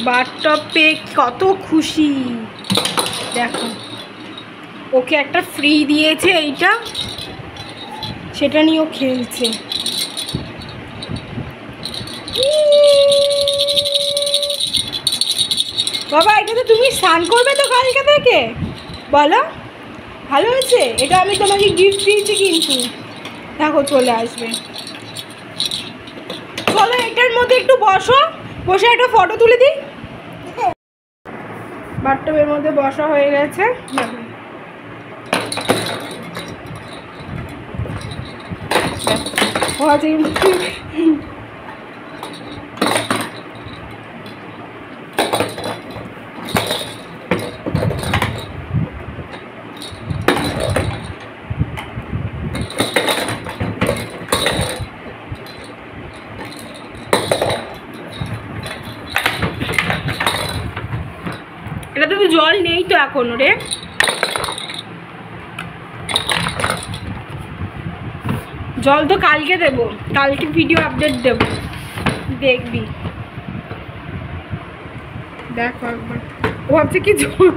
Bathtub পেয়ে কত খুশি দেখো। ওকে একটা ফ্রি দিয়েছে এইটা, সেটা নিয়েও খেলছে। বাবা এটাতে তুমি স্নান করবে তো কালকে থেকে? বলো ভালো হয়েছে? এটা আমি তোমাকে গিফট দিয়েছি কিন্তু। দেখো চলে আসবে। চলো এটার মধ্যে একটু বসো, বসে একটা ফটো তুলে দিই। বাথটবের মধ্যে বসা হয়ে গেছে। ও আছে কিন্তু এটাতে তো জল নেই তো এখনো রে। জল তো কালকে দেবো, কালকে ভিডিও আপডেট দেবো, দেখবি। দেখো একবার ও ভাবছে কি জল